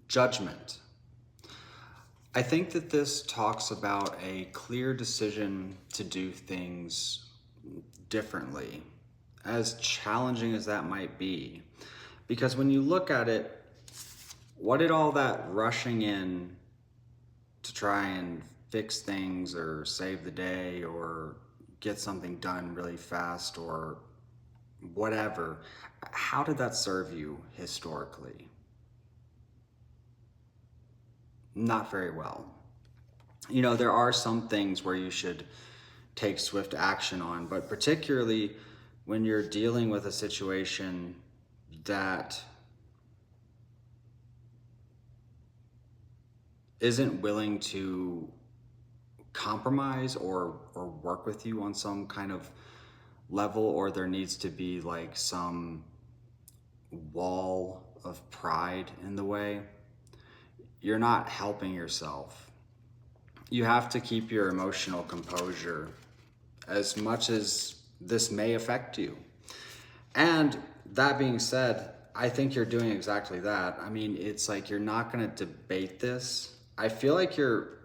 Judgment. I think that this talks about a clear decision to do things differently, as challenging as that might be. Because when you look at it, what did all that rushing in to try and fix things or save the day or get something done really fast or whatever, how did that serve you historically? Not very well. You know, there are some things where you should take swift action on, but particularly when you're dealing with a situation that isn't willing to compromise or work with you on some kind of level, or there needs to be like some wall of pride in the way, you're not helping yourself. You have to keep your emotional composure as much as this may affect you. And that being said, I think you're doing exactly that. I mean, it's like you're not going to debate this. I feel like you're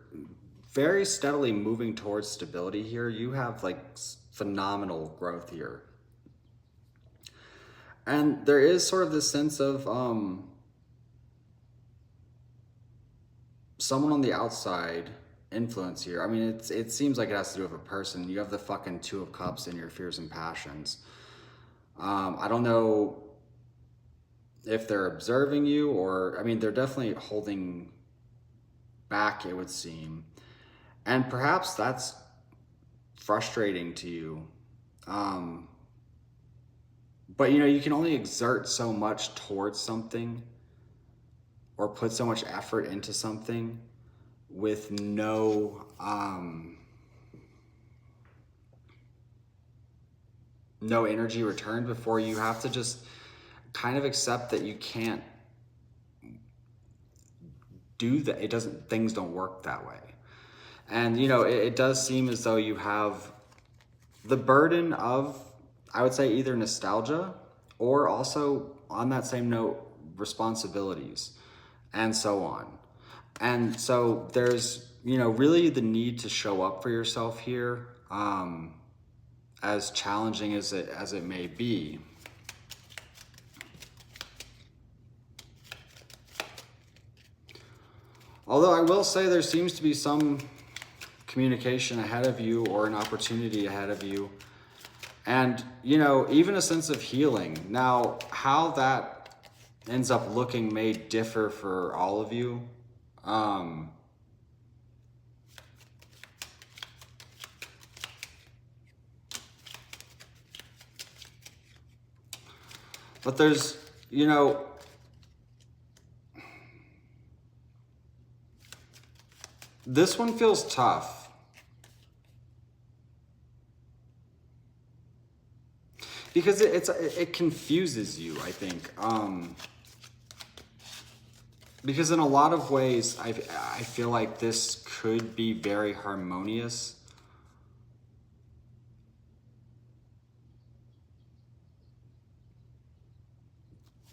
very steadily moving towards stability here. You have like phenomenal growth here. And there is sort of this sense of someone on the outside influence here. I mean, it seems like it has to do with a person. You have the fucking Two of Cups in your fears and passions. I don't know if they're observing you or, I mean, they're definitely holding back, it would seem. And perhaps that's frustrating to you. But, you know, you can only exert so much towards something or put so much effort into something with no energy returned before you have to just kind of accept that you can't do that. Things don't work that way. And, you know, it does seem as though you have the burden of, I would say, either nostalgia or also, on that same note, responsibilities and so on. And so there's, you know, really the need to show up for yourself here, as challenging as it may be. Although I will say there seems to be some communication ahead of you or an opportunity ahead of you. And, you know, even a sense of healing. Now, how that ends up looking may differ for all of you. But there's, you know, this one feels tough. Because it confuses you, I think. Because in a lot of ways, I feel like this could be very harmonious.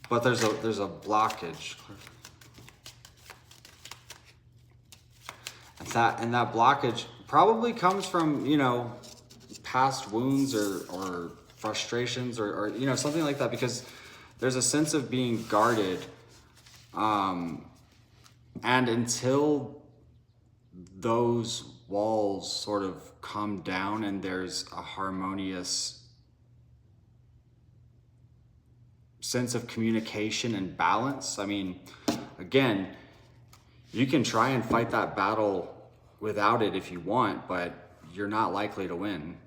But there's a blockage. And that blockage probably comes from, you know, past wounds or frustrations or, you know, something like that, because there's a sense of being guarded. And until those walls sort of come down and there's a harmonious sense of communication and balance, I mean, again, you can try and fight that battle without it if you want, but you're not likely to win.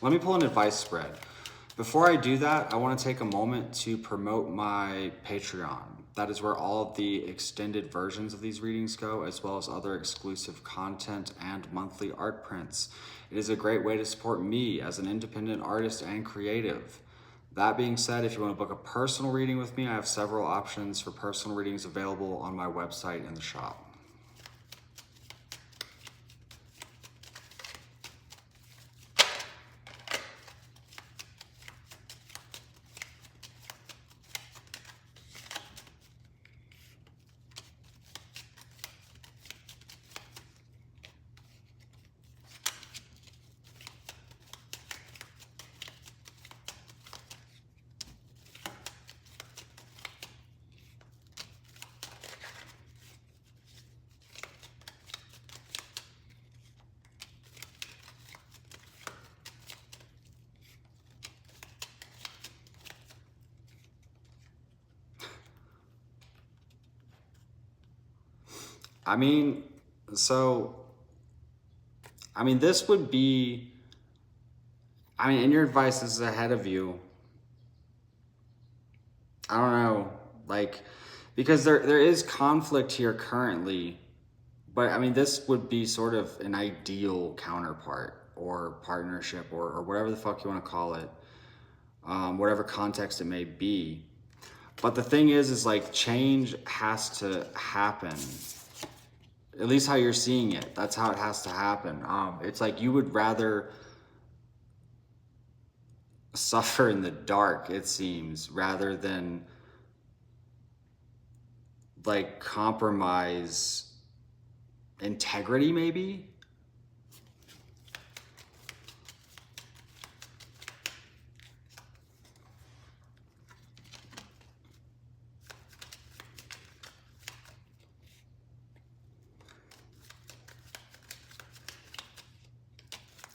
Let me pull an advice spread. Before I do that, I want to take a moment to promote my Patreon. That is where all of the extended versions of these readings go, as well as other exclusive content and monthly art prints. It is a great way to support me as an independent artist and creative. That being said, if you want to book a personal reading with me, I have several options for personal readings available on my website in the shop. I mean, so, I mean, this would be, I mean, and your advice is ahead of you. I don't know, like, because there is conflict here currently, but I mean, this would be sort of an ideal counterpart or partnership or whatever the fuck you want to call it, whatever context it may be. But the thing is like change has to happen. At least how you're seeing it, that's how it has to happen. It's like you would rather suffer in the dark, it seems, rather than like compromise integrity, maybe.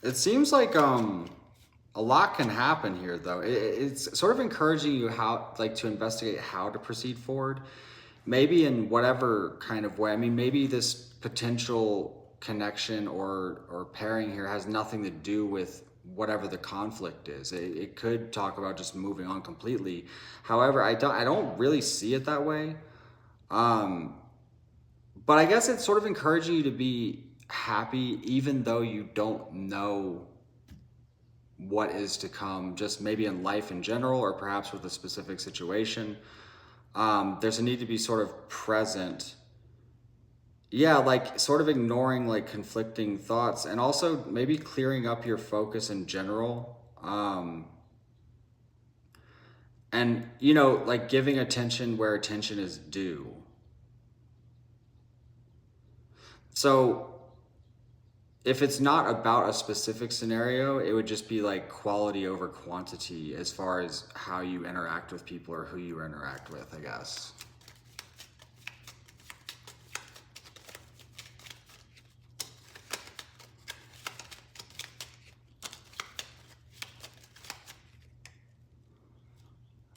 It seems like a lot can happen here, though. It's sort of encouraging you how, like, to investigate how to proceed forward, maybe in whatever kind of way. I mean, maybe this potential connection or pairing here has nothing to do with whatever the conflict is. It could talk about just moving on completely. However, I don't really see it that way. But I guess it's sort of encouraging you to be happy, even though you don't know what is to come, just maybe in life in general, or perhaps with a specific situation. There's a need to be sort of present. Yeah, like sort of ignoring like conflicting thoughts, and also maybe clearing up your focus in general. And, you know, like giving attention where attention is due. So if it's not about a specific scenario, it would just be like quality over quantity as far as how you interact with people or who you interact with, I guess.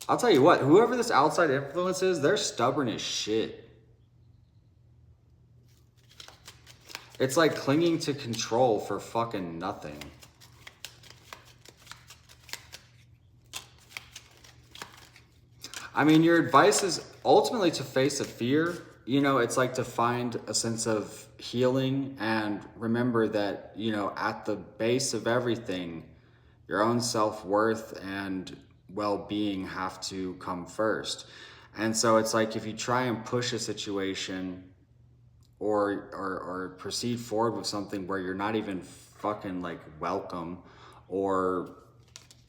I'll tell you what, whoever this outside influence is, they're stubborn as shit. It's like clinging to control for fucking nothing. I mean, your advice is ultimately to face a fear. You know, it's like to find a sense of healing and remember that, you know, at the base of everything, your own self-worth and well-being have to come first. And so it's like if you try and push a situation or proceed forward with something where you're not even fucking like welcome, or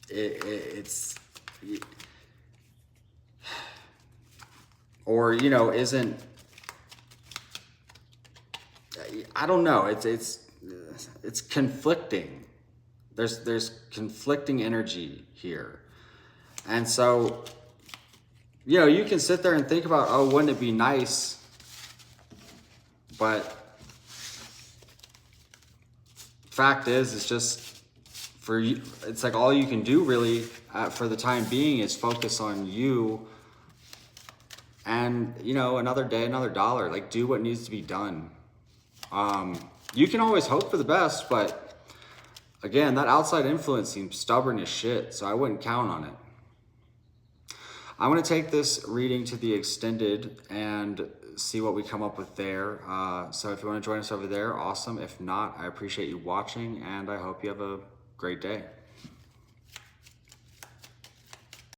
it's or you know isn't, I don't know, it's conflicting. There's conflicting energy here. And so, you know, you can sit there and think about, oh, wouldn't it be nice? But fact is, it's just for you. It's like all you can do really for the time being is focus on you. And, you know, another day, another dollar. Like, do what needs to be done. You can always hope for the best, but again, that outside influence seems stubborn as shit, so I wouldn't count on it. I'm going to take this reading to the extended and see what we come up with there. So if you want to join us over there, awesome. If not, I appreciate you watching, and I hope you have a great day.